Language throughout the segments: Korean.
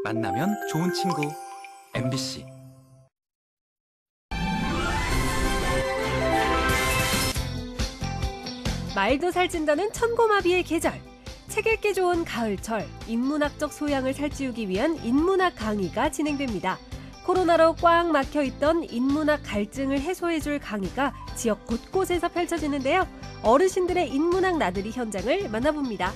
만나면 좋은 친구 MBC. 말도 살찐다는 천고마비의 계절. 책 읽기 좋은 가을철, 인문학적 소양을 살찌우기 위한 인문학 강의가 진행됩니다. 코로나로 꽉 막혀있던 인문학 갈증을 해소해줄 강의가 지역 곳곳에서 펼쳐지는데요. 어르신들의 인문학 나들이 현장을 만나봅니다.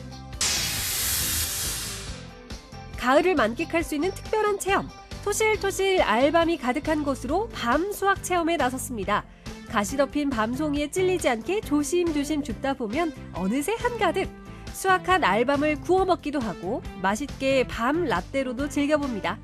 가을을 만끽할 수 있는 특별한 체험, 토실토실 알밤이 가득한 곳으로 밤 수학 체험에 나섰습니다. 가시 덮인 밤송이에 찔리지 않게 조심조심 줍다 보면 어느새 한가득. 수확한 알밤을 구워 먹기도 하고 맛있게 밤 라떼로도 즐겨봅니다.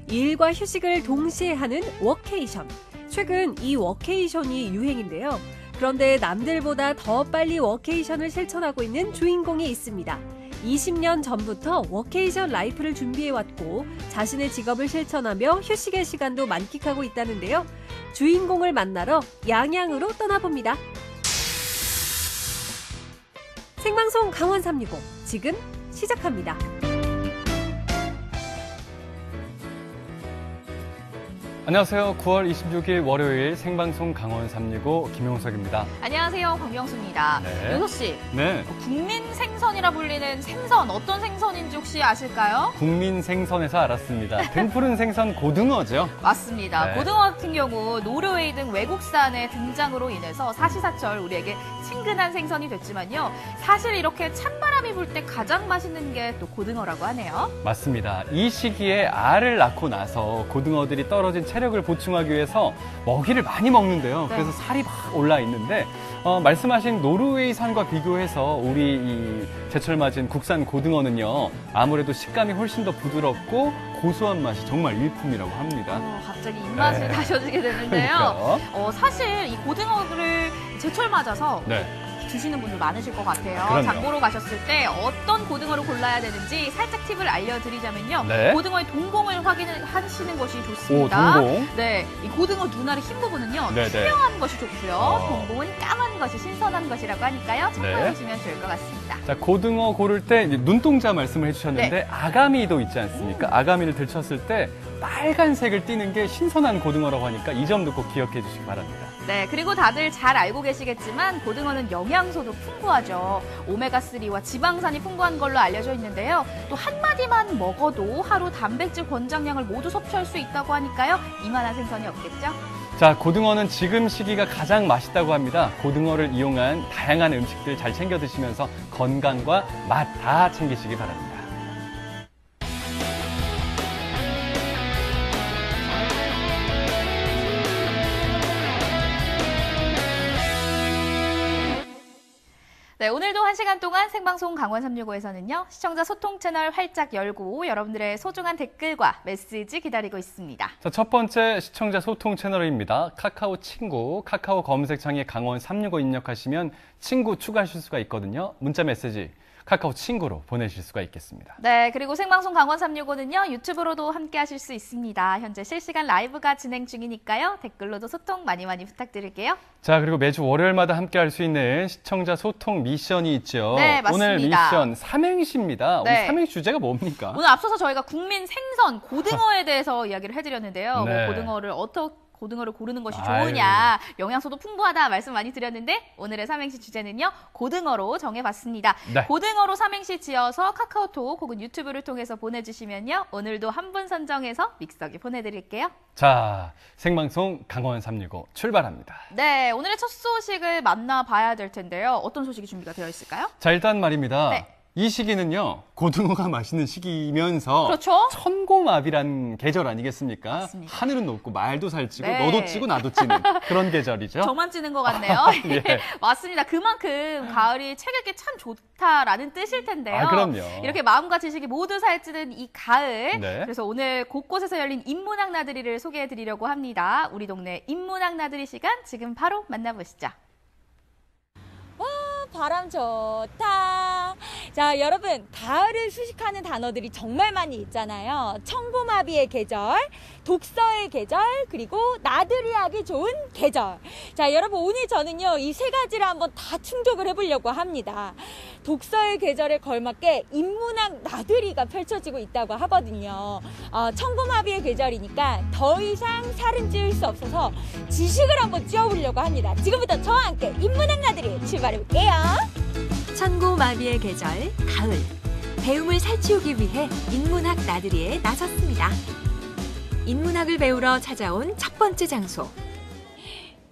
일과 휴식을 동시에 하는 워케이션. 최근 이 워케이션이 유행인데요. 그런데 남들보다 더 빨리 워케이션을 실천하고 있는 주인공이 있습니다. 20년 전부터 워케이션 라이프를 준비해왔고 자신의 직업을 실천하며 휴식의 시간도 만끽하고 있다는데요. 주인공을 만나러 양양으로 떠나봅니다. 생방송 강원 365 지금 시작합니다. 안녕하세요. 9월 26일 월요일 생방송 강원 365 김용석입니다. 안녕하세요. 광경수입니다. 네. 윤호 씨, 네. 국민 생선이라 불리는 생선 어떤 생선인지 혹시 아실까요? 국민 생선에서 알았습니다. 등푸른 생선 고등어죠? 맞습니다. 네. 고등어 같은 경우 노르웨이 등 외국산의 등장으로 인해서 사시사철 우리에게 친근한 생선이 됐지만요. 사실 이렇게 찬바람이 불 때 가장 맛있는 게 또 고등어라고 하네요. 맞습니다. 이 시기에 알을 낳고 나서 고등어들이 떨어진 체력을 보충하기 위해서 먹이를 많이 먹는데요. 네. 그래서 살이 막 올라 있는데 말씀하신 노르웨이산과 비교해서 우리 이 제철 맞은 국산 고등어는요. 아무래도 식감이 훨씬 더 부드럽고 고소한 맛이 정말 일품이라고 합니다. 갑자기 입맛을 네. 다셔지게 되는데요. 그러니까요. 사실 이 고등어를 제철 맞아서 네. 드시는 분들 많으실 것 같아요. 그럼요. 장보러 가셨을 때 어떤 고등어를 골라야 되는지 살짝 팁을 알려드리자면요. 네. 고등어의 동공을 확인하시는 것이 좋습니다. 오, 동공. 네, 이 고등어 눈알의 흰 부분은요. 네네. 투명한 것이 좋고요. 동공은 까만 것이 신선한 것이라고 하니까요. 참고해 네. 보시면 좋을 것 같습니다. 자, 고등어 고를 때 이제 눈동자 말씀을 해주셨는데 네. 아가미도 있지 않습니까? 아가미를 들쳤을 때 빨간색을 띠는 게 신선한 고등어라고 하니까 이 점도 꼭 기억해 주시기 바랍니다. 네, 그리고 다들 잘 알고 계시겠지만 고등어는 영양소도 풍부하죠. 오메가3와 지방산이 풍부한 걸로 알려져 있는데요. 또 한 마디만 먹어도 하루 단백질 권장량을 모두 섭취할 수 있다고 하니까요. 이만한 생선이 없겠죠? 자, 고등어는 지금 시기가 가장 맛있다고 합니다. 고등어를 이용한 다양한 음식들 잘 챙겨 드시면서 건강과 맛 다 챙기시기 바랍니다. 네, 오늘도 1시간 동안 생방송 강원 365에서는요. 시청자 소통 채널 활짝 열고 여러분들의 소중한 댓글과 메시지 기다리고 있습니다. 자, 첫 번째 시청자 소통 채널입니다. 카카오 친구, 카카오 검색창에 강원 365 입력하시면 친구 추가하실 수가 있거든요. 문자 메시지 카카오 친구로 보내실 수가 있겠습니다. 네, 그리고 생방송 강원 365는요. 유튜브로도 함께 하실 수 있습니다. 현재 실시간 라이브가 진행 중이니까요. 댓글로도 소통 많이 부탁드릴게요. 자, 그리고 매주 월요일마다 함께 할 수 있는 시청자 소통 미션이 있죠. 네, 맞습니다. 오늘 미션 삼행시입니다. 네. 오늘 삼행시 주제가 뭡니까? 오늘 앞서서 저희가 국민 생선, 고등어에 대해서 이야기를 해드렸는데요. 네. 고등어를 고르는 것이 좋으냐, 영양소도 풍부하다 말씀 많이 드렸는데 오늘의 삼행시 주제는요. 고등어로 정해봤습니다. 네. 고등어로 삼행시 지어서 카카오톡 혹은 유튜브를 통해서 보내주시면요. 오늘도 한 분 선정해서 믹서기 보내드릴게요. 자, 생방송 강원 365 출발합니다. 네, 오늘의 첫 소식을 만나봐야 될 텐데요. 어떤 소식이 준비가 되어 있을까요? 자, 일단 말입니다. 네. 이 시기는요, 고등어가 맛있는 시기이면서 그렇죠. 천고마비란 계절 아니겠습니까? 맞습니다. 하늘은 높고 말도 살찌고 네. 너도 찌고 나도 찌는 그런 계절이죠. 저만 찌는 것 같네요. 예. 맞습니다. 그만큼 가을이 책 읽기 참 좋다라는 뜻일 텐데요. 아, 그럼요. 이렇게 마음과 지식이 모두 살찌는 이 가을. 네. 그래서 오늘 곳곳에서 열린 인문학 나들이를 소개해드리려고 합니다. 우리 동네 인문학 나들이 시간 지금 바로 만나보시죠. 바람 좋다. 자, 여러분, 가을을 수식하는 단어들이 정말 많이 있잖아요. 청고마비의 계절, 독서의 계절, 그리고 나들이 하기 좋은 계절. 자, 여러분, 오늘 저는요, 이 세 가지를 한번 다 충족을 해보려고 합니다. 독서의 계절에 걸맞게 인문학 나들이가 펼쳐지고 있다고 하거든요. 청고마비의 계절이니까 더 이상 살은 찌울 수 없어서 지식을 한번 찌워보려고 합니다. 지금부터 저와 함께 인문학 나들이 출발해볼게요. 천고마비의 계절, 가을. 배움을 살찌우기 위해 인문학 나들이에 나섰습니다. 인문학을 배우러 찾아온 첫 번째 장소.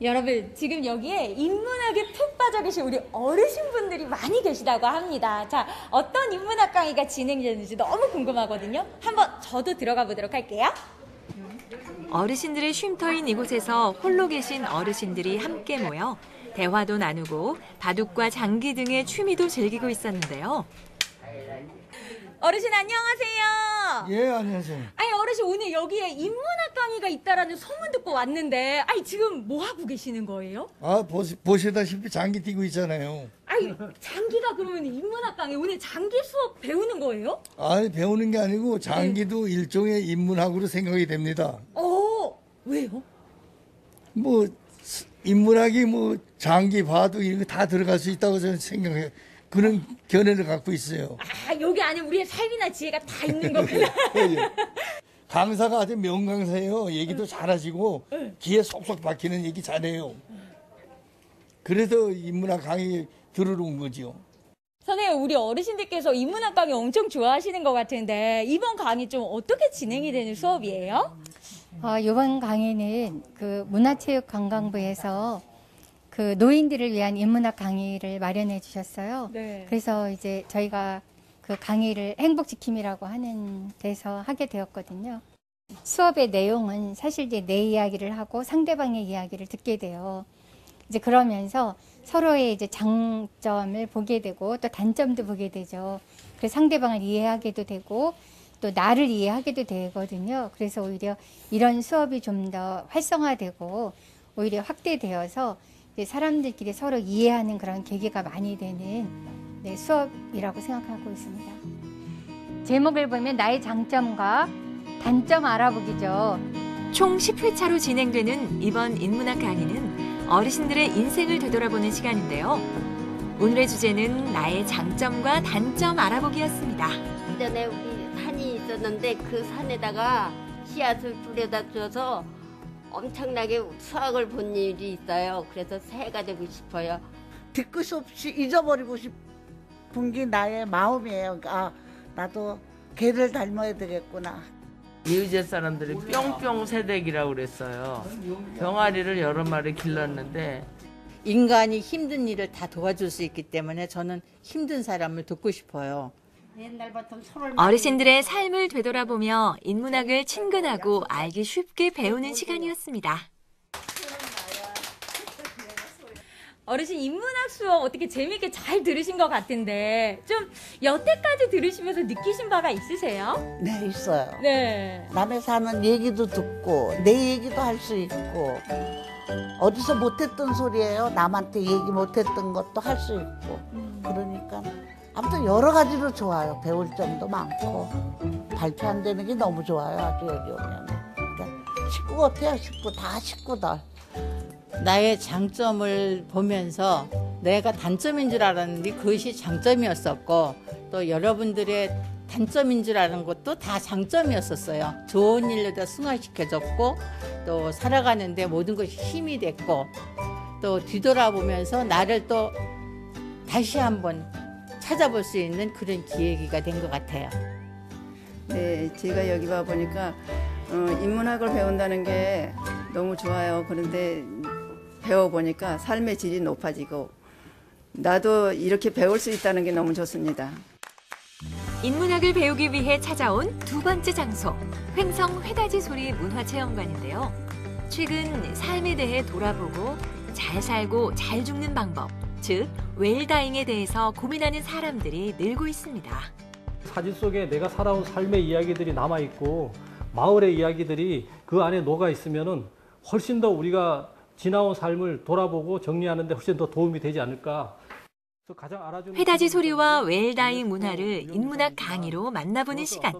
여러분, 지금 여기에 인문학에 푹 빠져 계신 우리 어르신분들이 많이 계시다고 합니다. 자, 어떤 인문학 강의가 진행되는지 너무 궁금하거든요. 한번 저도 들어가 보도록 할게요. 어르신들의 쉼터인 이곳에서 홀로 계신 어르신들이 함께 모여 대화도 나누고 바둑과 장기 등의 취미도 즐기고 있었는데요. 어르신 안녕하세요. 예, 안녕하세요. 아니, 어르신 오늘 여기에 인문학 강의가 있다라는 소문 듣고 왔는데, 아니, 지금 뭐 하고 계시는 거예요? 보시다시피 장기 뛰고 있잖아요. 아니, 장기가 그러면 인문학 강의 오늘 장기 수업 배우는 거예요? 아니, 배우는 게 아니고 장기도 일종의 인문학으로 생각이 됩니다. 왜요? 뭐 인문학이 뭐 장기, 바둑 이런 거 다 들어갈 수 있다고 저는 생각해요. 그런 견해를 갖고 있어요. 여기 안에 우리의 삶이나 지혜가 다 있는 거구나. 예. 강사가 아주 명강사예요. 얘기도 잘하시고 귀에 쏙쏙 박히는 얘기 잘해요. 그래서 인문학 강의 들으러 온 거죠. 선생님, 우리 어르신들께서 인문학 강의 엄청 좋아하시는 것 같은데 이번 강의 좀 어떻게 진행이 되는 수업이에요? 이번 강의는 그 문화체육관광부에서 그 노인들을 위한 인문학 강의를 마련해 주셨어요. 네. 그래서 이제 저희가 그 강의를 행복지킴이라고 하는 데서 하게 되었거든요. 수업의 내용은 사실 이제 내 이야기를 하고 상대방의 이야기를 듣게 돼요. 이제 그러면서 서로의 이제 장점을 보게 되고 또 단점도 보게 되죠. 그래서 상대방을 이해하게도 되고 또 나를 이해하게도 되거든요. 그래서 오히려 이런 수업이 좀 더 활성화되고 오히려 확대되어서 사람들끼리 서로 이해하는 그런 계기가 많이 되는 수업이라고 생각하고 있습니다. 제목을 보면 나의 장점과 단점 알아보기죠. 총 10회차로 진행되는 이번 인문학 강의는 어르신들의 인생을 되돌아보는 시간인데요. 오늘의 주제는 나의 장점과 단점 알아보기였습니다. 전에 우리 산이 있었는데 그 산에다가 씨앗을 뿌려다 줘서 엄청나게 수확을 본 일이 있어요. 그래서 새가 되고 싶어요. 뒤끝 없이 잊어버리고 싶은 게 나의 마음이에요. 나도 걔를 닮아야 되겠구나. 이웃의 사람들이 뿅뿅 새댁이라고 그랬어요. 병아리를 여러 마리 길렀는데 인간이 힘든 일을 다 도와줄 수 있기 때문에 저는 힘든 사람을 돕고 싶어요. 어르신들의 삶을 되돌아보며 인문학을 친근하고 알기 쉽게 배우는 시간이었습니다. 어르신 인문학 수업 어떻게 재미있게 잘 들으신 것 같은데 좀 여태까지 들으시면서 느끼신 바가 있으세요? 네, 있어요. 네. 남의 사는 얘기도 듣고 내 얘기도 할 수 있고 어디서 못했던 소리예요. 남한테 얘기 못했던 것도 할 수 있고 그러니까 아무튼 여러 가지로 좋아요. 배울 점도 많고 발표 안 되는 게 너무 좋아요. 아주 여기 오면. 그러니까 식구 같아요. 식구 다 식구들. 나의 장점을 보면서 내가 단점인 줄 알았는데 그것이 장점이었었고 또 여러분들의 단점인 줄 아는 것도 다 장점이었었어요. 좋은 일로다 승화시켜줬고 또 살아가는데 모든 것이 힘이 됐고 또 뒤돌아보면서 나를 또 다시 한번 찾아볼 수 있는 그런 기회가 된 것 같아요. 네, 제가 여기 와 보니까 인문학을 배운다는 게 너무 좋아요. 그런데 배워보니까 삶의 질이 높아지고 나도 이렇게 배울 수 있다는 게 너무 좋습니다. 인문학을 배우기 위해 찾아온 두 번째 장소, 횡성 회다지 소리 문화체험관인데요. 최근 삶에 대해 돌아보고 잘 살고 잘 죽는 방법, 즉 웰다잉에 대해서 고민하는 사람들이 늘고 있습니다. 사진 속에 내가 살아온 삶의 이야기들이 남아있고 마을의 이야기들이 그 안에 녹아 있으면은 훨씬 더 우리가 지나온 삶을 돌아보고 정리하는 데 훨씬 더 도움이 되지 않을까. 회다지 소리와 웰다이 문화를 인문학 강의로 만나보는 시간.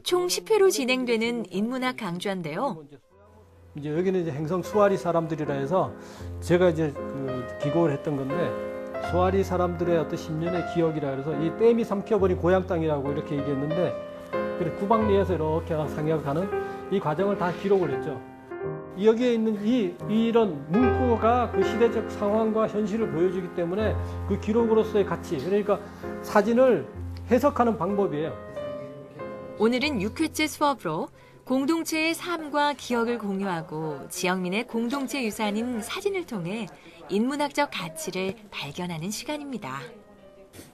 총 10회로 진행되는 인문학 강좌인데요. 이제 여기는 이제 행성 수아리 사람들이라 해서 제가 이제 기고를 했던 건데, 수아리 사람들의 어떤 10년의 기억이라 해서 이 댐이 삼켜버린 고향 땅이라고 이렇게 얘기했는데, 그래 구박리에서 이렇게 상역하는 이 과정을 다 기록을 했죠. 여기에 있는 이런 문구가 그 시대적 상황과 현실을 보여주기 때문에 그 기록으로서의 가치, 그러니까 사진을 해석하는 방법이에요. 오늘은 6회째 수업으로 공동체의 삶과 기억을 공유하고 지역민의 공동체 유산인 사진을 통해 인문학적 가치를 발견하는 시간입니다.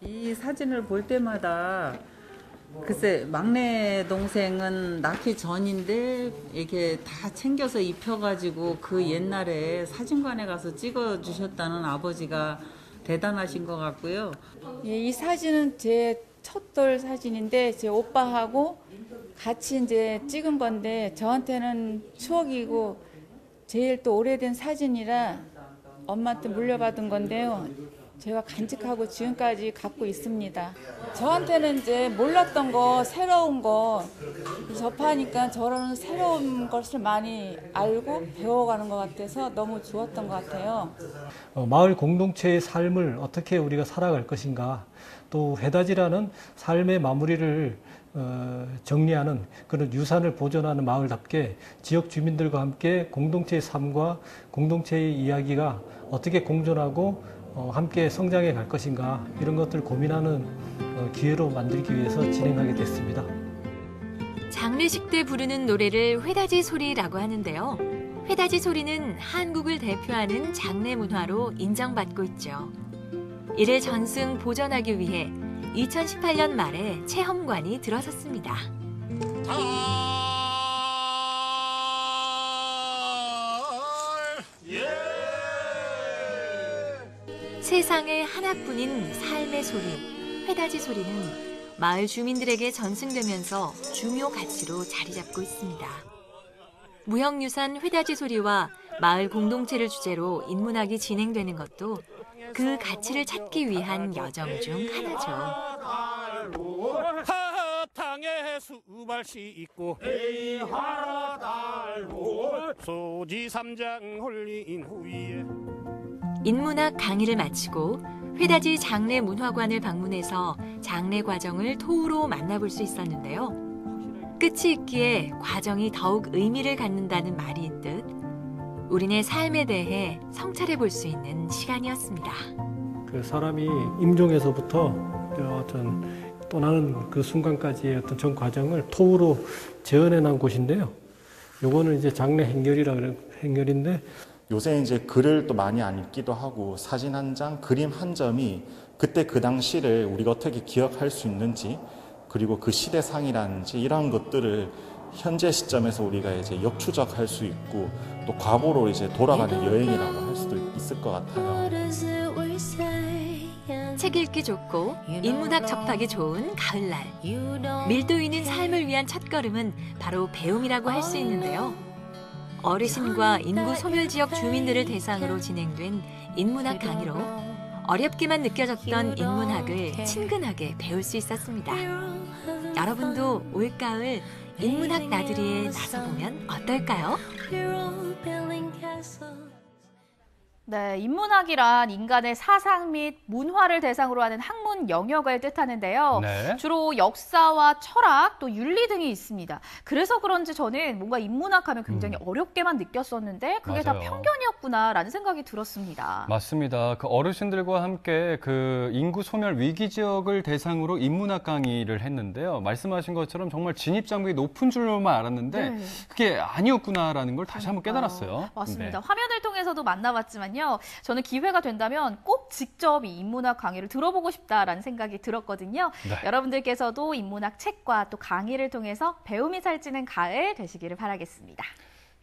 이 사진을 볼 때마다 글쎄 막내 동생은 낳기 전인데 이렇게 다 챙겨서 입혀가지고 그 옛날에 사진관에 가서 찍어주셨다는 아버지가 대단하신 것 같고요. 예, 이 사진은 제 첫돌 사진인데 제 오빠하고 같이 이제 찍은 건데 저한테는 추억이고 제일 또 오래된 사진이라 엄마한테 물려받은 건데요. 제가 간직하고 지금까지 갖고 있습니다. 저한테는 이제 몰랐던 거, 새로운 거 접하니까 저런 새로운 것을 많이 알고 배워가는 것 같아서 너무 좋았던 것 같아요. 마을 공동체의 삶을 어떻게 우리가 살아갈 것인가, 또 회다지라는 삶의 마무리를 정리하는 그런 유산을 보존하는 마을답게 지역 주민들과 함께 공동체의 삶과 공동체의 이야기가 어떻게 공존하고 함께 성장해 갈 것인가, 이런 것들을 고민하는 기회로 만들기 위해서 진행하게 됐습니다. 장례식 때 부르는 노래를 회다지 소리라고 하는데요. 회다지 소리는 한국을 대표하는 장례 문화로 인정받고 있죠. 이를 전승 보존하기 위해 2018년 말에 체험관이 들어섰습니다. 세상에 하나뿐인 삶의 소리, 회다지 소리는 마을 주민들에게 전승되면서 중요 가치로 자리 잡고 있습니다. 무형유산 회다지 소리와 마을 공동체를 주제로 인문학이 진행되는 것도 그 가치를 찾기 위한 여정 중 하나죠. 하탕에 수발시 있고 소지 3장 홀린 후에 인문학 강의를 마치고 회다지 장례 문화관을 방문해서 장례 과정을 토우로 만나볼 수 있었는데요. 끝이 있기에 과정이 더욱 의미를 갖는다는 말이 있듯 우리네 삶에 대해 성찰해 볼 수 있는 시간이었습니다. 그 사람이 임종에서부터 어떤 떠나는 그 순간까지의 어떤 전 과정을 토우로 재현해 놓은 곳인데요. 요거는 이제 장례 행렬인데, 요새 이제 글을 또 많이 안 읽기도 하고 사진 한 장, 그림 한 점이 그때 그 당시를 우리가 어떻게 기억할 수 있는지, 그리고 그 시대상이라든지 이러한 것들을 현재 시점에서 우리가 이제 역추적할 수 있고 또 과거로 이제 돌아가는 여행이라고 할 수도 있을 것 같아요. 책 읽기 좋고 인문학 접하기 좋은 가을날. 밀도 있는 삶을 위한 첫걸음은 바로 배움이라고 할 수 있는데요. 어르신과 인구 소멸 지역 주민들을 대상으로 진행된 인문학 강의로 어렵게만 느껴졌던 인문학을 친근하게 배울 수 있었습니다. 여러분도 올가을 인문학 나들이에 나서보면 어떨까요? 네, 인문학이란 인간의 사상 및 문화를 대상으로 하는 학문 영역을 뜻하는데요. 네. 주로 역사와 철학, 또 윤리 등이 있습니다. 그래서 그런지 저는 뭔가 인문학 하면 굉장히 어렵게만 느꼈었는데 그게 다 맞아요. 편견이었구나라는 생각이 들었습니다. 맞습니다. 그 어르신들과 함께 그 인구 소멸 위기 지역을 대상으로 인문학 강의를 했는데요. 말씀하신 것처럼 정말 진입 장벽이 높은 줄로만 알았는데 네. 그게 아니었구나라는 걸 다시 한번 깨달았어요. 맞습니다. 네. 화면을 통해서도 만나봤지만요. 저는 기회가 된다면 꼭 직접 이 인문학 강의를 들어보고 싶다라는 생각이 들었거든요. 네. 여러분들께서도 인문학 책과 또 강의를 통해서 배움이 살찌는 가을 되시기를 바라겠습니다.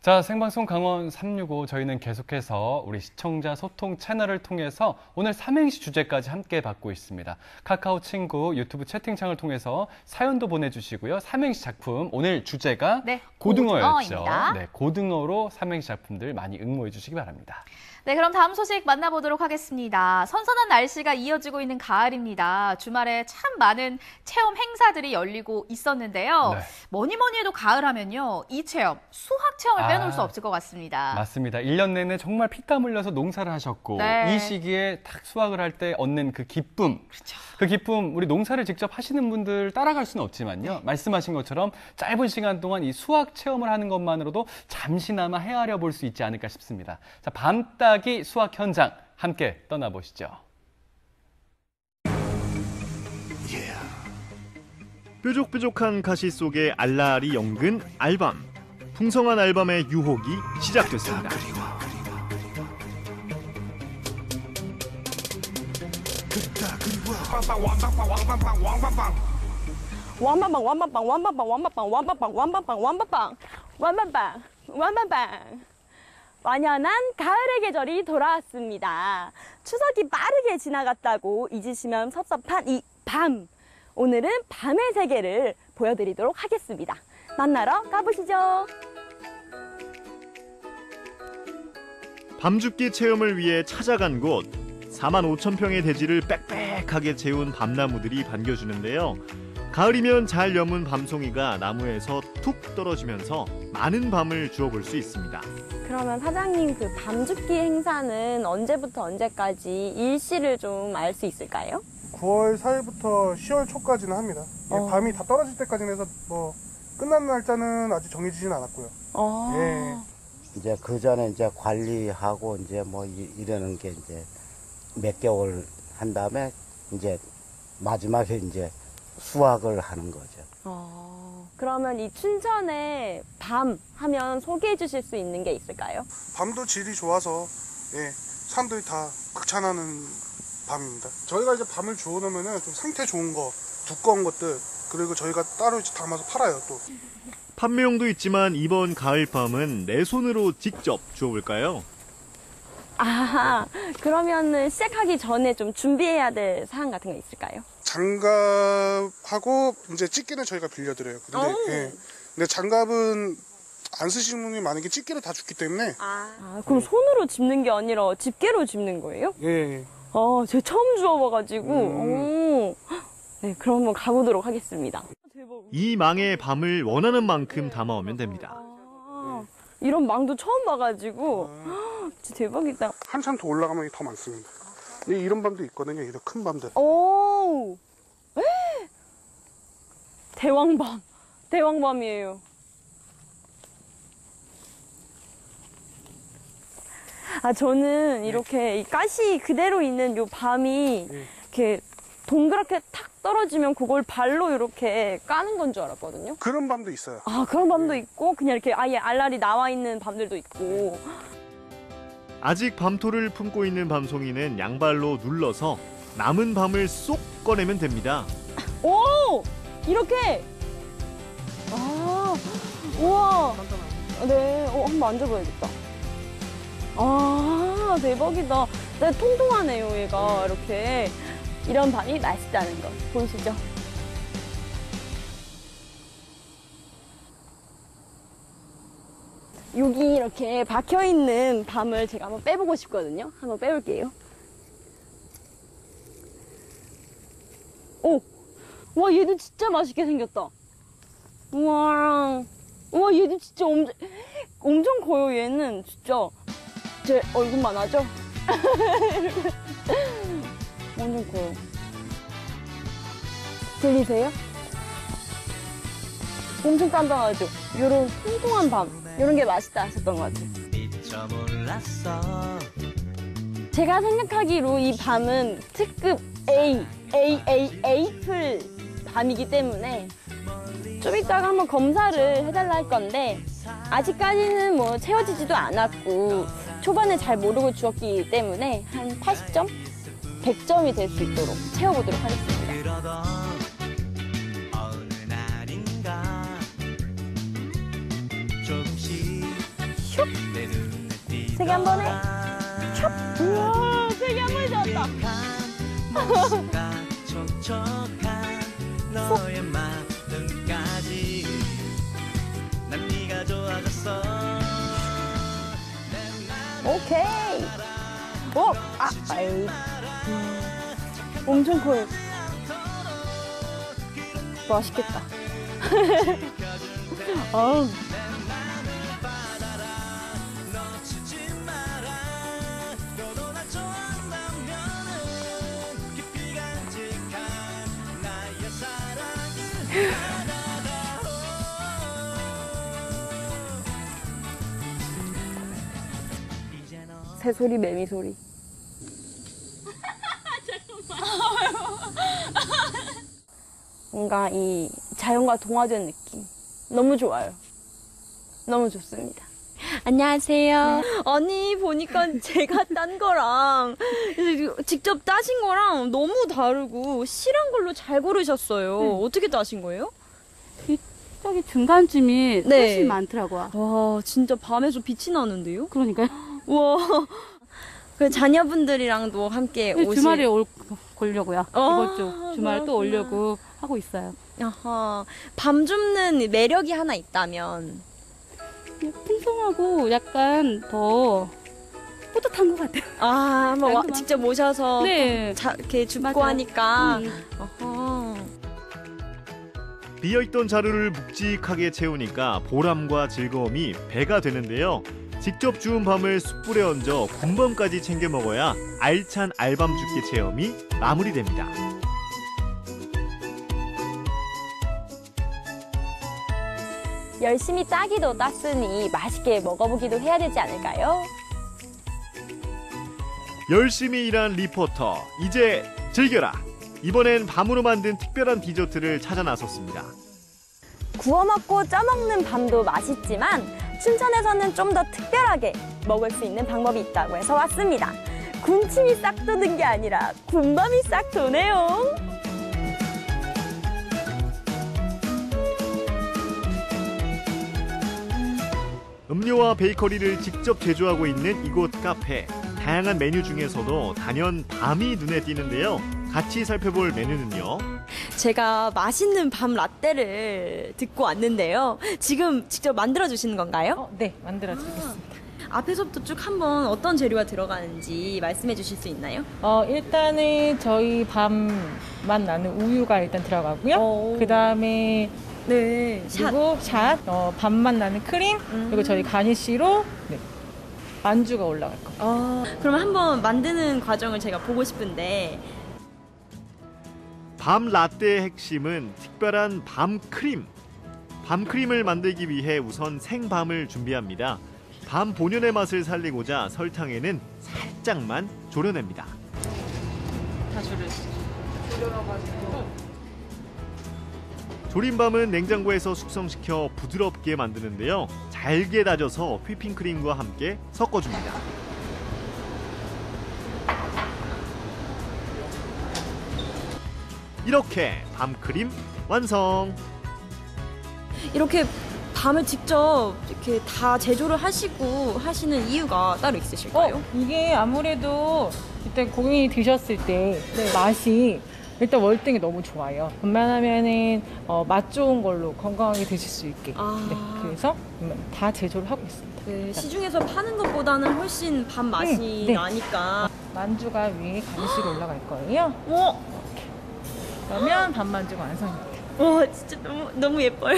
자, 생방송 강원 365 저희는 계속해서 우리 시청자 소통 채널을 통해서 오늘 삼행시 주제까지 함께 받고 있습니다. 카카오 친구, 유튜브 채팅창을 통해서 사연도 보내주시고요. 삼행시 작품, 오늘 주제가 네, 고등어였죠. 고등어입니다. 네, 고등어로 삼행시 작품들 많이 응모해 주시기 바랍니다. 네, 그럼 다음 소식 만나보도록 하겠습니다. 선선한 날씨가 이어지고 있는 가을입니다. 주말에 참 많은 체험 행사들이 열리고 있었는데요. 네. 뭐니 해도 가을 하면요. 이 체험, 수학 체험을 빼놓을 수 없을 것 같습니다. 맞습니다. 1년 내내 정말 피땀 흘려서 농사를 하셨고 네. 이 시기에 딱 수확을 할 때 얻는 그 기쁨. 그렇죠. 그 기쁨 우리 농사를 직접 하시는 분들 따라갈 수는 없지만요. 말씀하신 것처럼 짧은 시간 동안 이 수학 체험을 하는 것만으로도 잠시나마 헤아려 볼 수 있지 않을까 싶습니다. 자, 밤따기 수학 현장 함께 떠나보시죠. 뾰족뾰족한 가시 속에 알알이 연근 알밤. 풍성한 알밤의 유혹이 시작됐습니다. 완방빵. 완연한 가을의 계절이 돌아왔습니다. 추석이 빠르게 지나갔다고 잊으시면 섭섭한 이 밤. 오늘은 밤의 세계를 보여드리도록 하겠습니다. 만나러 가보시죠. 밤죽기 체험을 위해 찾아간 곳. 45,000평의 대지를 빽빽하게 채운 밤나무들이 반겨주는데요. 가을이면 잘 여문 밤송이가 나무에서 툭 떨어지면서 많은 밤을 주워볼 수 있습니다. 그러면 사장님, 그 밤죽기 행사는 언제부터 언제까지 일시를 좀 알 수 있을까요? 9월 4일부터 10월 초까지는 합니다. 밤이 다 떨어질 때까지는 해서 뭐 끝나는 날짜는 아직 정해지진 않았고요. 예. 이제 그 전에 이제 관리하고 이제 뭐 이러는 게 이제 몇 개월 한 다음에 이제 마지막에 이제 수확을 하는 거죠. 그러면 이 춘천의 밤 하면 소개해 주실 수 있는 게 있을까요? 밤도 질이 좋아서 예, 사람들이 다 극찬하는 밤입니다. 저희가 이제 밤을 주워 놓으면은 좀 상태 좋은 거, 두꺼운 것들, 그리고 저희가 따로 이제 담아서 팔아요 또. 판매용도 있지만 이번 가을밤은 내 손으로 직접 주워볼까요? 아, 그러면은 시작하기 전에 좀 준비해야 될 사항 같은 거 있을까요? 장갑하고 이제 집게는 저희가 빌려드려요. 근데 장갑은 안 쓰시는 분이 많은 게 집게로 다 죽기 때문에. 그럼 손으로 집는 게 아니라 집게로 집는 거예요? 예. 제가 처음 주워봐가지고. 네, 그럼 한번 가보도록 하겠습니다. 이 망에 밤을 원하는 만큼 담아오면 됩니다. 이런 망도 처음 봐가지고. 진짜 대박이다. 한참 더 올라가면 더 많습니다. 이런 밤도 있거든요. 이런 큰 밤들. 오! 대왕밤. 대왕밤이에요. 저는 이렇게 이 가시 그대로 있는 요 밤이 이렇게 동그랗게 탁 떨어지면 그걸 발로 이렇게 까는 건 줄 알았거든요. 그런 밤도 있어요. 그런 밤도 있고 그냥 이렇게 아예 알알이 나와 있는 밤들도 있고. 아직 밤토를 품고 있는 밤송이는 양발로 눌러서 남은 밤을 쏙 꺼내면 됩니다. 오! 이렇게! 우와! 네, 한번 만져봐야겠다. 대박이다. 네, 통통하네요, 얘가. 이렇게. 이런 밤이 맛있다는 거 보이시죠? 여기 이렇게 박혀있는 밤을 제가 한번 빼보고 싶거든요. 한번 빼볼게요. 와, 얘도 진짜 맛있게 생겼다. 우와, 얘도 진짜 엄청 커요, 얘는. 진짜. 제 얼굴만 하죠? 완전 커요. 들리세요? 엄청 단단하죠? 요런 통통한 밤. 요런 게 맛있다 하셨던 것 같아요. 제가 생각하기로 이 밤은 특급 A 밤이기 때문에 좀 이따가 한번 검사를 해달라 할 건데 아직까지는 뭐 채워지지도 않았고 초반에 잘 모르고 주었기 때문에 한 80점? 100점이 될 수 있도록 채워보도록 하겠습니다. 세 개 한 번에 촥! 우와, 세 개 한 번에 잡았다. 너의 마음까지 난 네가 좋아졌어. 오케이. 아이. 엄청 커요. 맛있겠다. 아우. 새소리, 매미소리. 뭔가 이 자연과 동화된 느낌. 너무 좋아요. 너무 좋습니다. 안녕하세요. 아니, 보니까 제가 딴 거랑 직접 따신 거랑 너무 다르고 실한 걸로 잘 고르셨어요. 어떻게 따신 거예요? 저기 중간쯤이 네. 훨씬 많더라고요. 와, 진짜 밤에서 빛이 나는데요? 그러니까요. 와. 그 자녀분들이랑도 함께 오실... 주말에 오려고요. 이번 주 주말에 또 오려고 하고 있어요. 아하. 밤 줍는 매력이 하나 있다면? 풍성하고 약간 더 뿌듯한 것 같아요. 아, 한번 직접 모셔서 네. 이렇게 줍고 하니까. 어허. 비어있던 자루를 묵직하게 채우니까 보람과 즐거움이 배가 되는데요. 직접 주운 밤을 숯불에 얹어 군밤까지 챙겨 먹어야 알찬 알밤 죽기 체험이 마무리됩니다. 열심히 따기도 땄으니 맛있게 먹어보기도 해야 되지 않을까요? 열심히 일한 리포터, 이제 즐겨라! 이번엔 밤으로 만든 특별한 디저트를 찾아 나섰습니다. 구워 먹고 쪄 먹는 밤도 맛있지만 춘천에서는 좀 더 특별하게 먹을 수 있는 방법이 있다고 해서 왔습니다. 군침이 싹 도는 게 아니라 군밤이 싹 도네요. 음료와 베이커리를 직접 제조하고 있는 이곳 카페. 다양한 메뉴 중에서도 단연 밤이 눈에 띄는데요. 같이 살펴볼 메뉴는요. 제가 맛있는 밤 라떼를 듣고 왔는데요. 지금 직접 만들어주시는 건가요? 네, 만들어주겠습니다. 앞에서부터 쭉 한번 어떤 재료가 들어가는지 말씀해 주실 수 있나요? 일단은 저희 밤맛 나는 우유가 일단 들어가고요. 그 다음에 네, 그리고 샷, 밤맛 나는 크림, 그리고 저희 가니쉬로 안주가 올라갈 거예요. 그럼 한번 만드는 과정을 제가 보고 싶은데. 밤 라떼의 핵심은 특별한 밤 크림. 밤 크림을 만들기 위해 우선 생밤을 준비합니다. 밤 본연의 맛을 살리고자 설탕에는 살짝만 졸여냅니다. 다 졸여가지고. 졸인 밤은 냉장고에서 숙성시켜 부드럽게 만드는데요. 잘게 다져서 휘핑크림과 함께 섞어줍니다. 이렇게 밤크림 완성! 이렇게 밤을 직접 이렇게 다 제조를 하시고 하시는 이유가 따로 있으실까요? 이게 아무래도 일단 고객님이 드셨을 때 맛이 일단 월등히 너무 좋아요. 웬만하면은 맛 좋은 걸로 건강하게 드실 수 있게. 그래서 다 제조를 하고 있습니다. 네, 시중에서 파는 것보다는 훨씬 밤 맛이 나니까. 만주가 위에 가니쉬로 올라갈 거예요. 이렇게. 그러면 밤만주가 완성입니다. 와, 진짜 너무 예뻐요.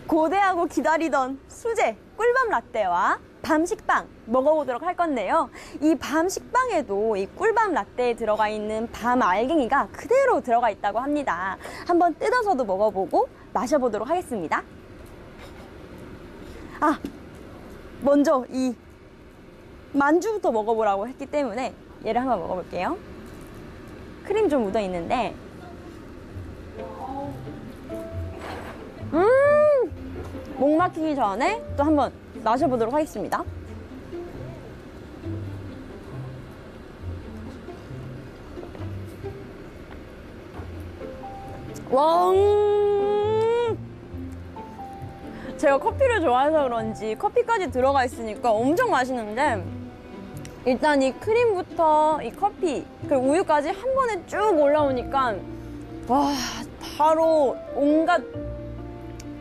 고대하고 기다리던 수제 꿀밤 라떼와 밤 식빵 먹어보도록 할 건데요. 이 밤 식빵에도 이 꿀밤 라떼에 들어가 있는 밤 알갱이가 그대로 들어가 있다고 합니다. 한번 뜯어서도 먹어보고 마셔보도록 하겠습니다. 먼저 이 만주부터 먹어보라고 했기 때문에 얘를 한번 먹어볼게요. 크림 좀 묻어 있는데 목 막히기 전에 또 한번 마셔보도록 하겠습니다. 제가 커피를 좋아해서 그런지 커피까지 들어가 있으니까 엄청 맛있는데, 일단 이 크림부터 이 커피 그리고 우유까지 한 번에 쭉 올라오니까 와, 바로 온갖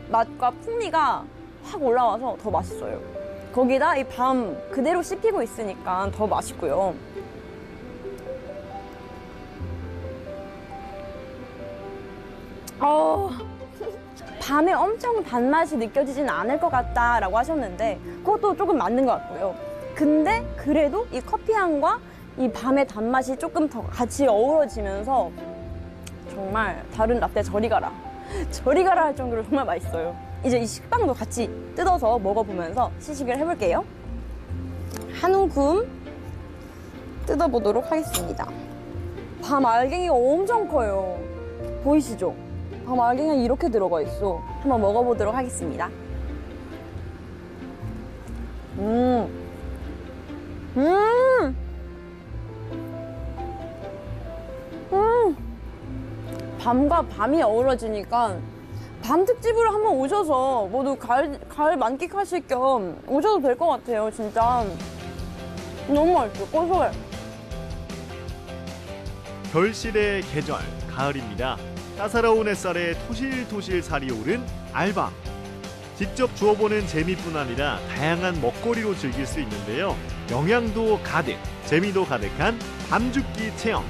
맛과 풍미가 확 올라와서 더 맛있어요. 거기다 이 밤 그대로 씹히고 있으니까 더 맛있고요. 밤에 엄청 단맛이 느껴지진 않을 것 같다라고 하셨는데 그것도 조금 맞는 것 같고요. 근데 그래도 이 커피향과 이 밤의 단맛이 조금 더 같이 어우러지면서 정말 다른 라떼 저리 가라. 저리 가라 할 정도로 정말 맛있어요. 이제 이 식빵도 같이 뜯어서 먹어보면서 시식을 해볼게요. 한 움큼 뜯어보도록 하겠습니다. 밤 알갱이가 엄청 커요. 보이시죠? 밤 알갱이가 이렇게 들어가 있어. 한번 먹어보도록 하겠습니다. 밤과 밤이 어우러지니까 밤 특집으로 한번 오셔서 모두 가을 만끽하실 겸 오셔도 될 것 같아요. 진짜 너무 맛있어. 고소해. 결실의 계절 가을입니다. 따사로운 햇살에 토실토실 살이 오른 알밤. 직접 주워보는 재미뿐 아니라 다양한 먹거리로 즐길 수 있는데요. 영양도 가득, 재미도 가득한 밤죽기 체험.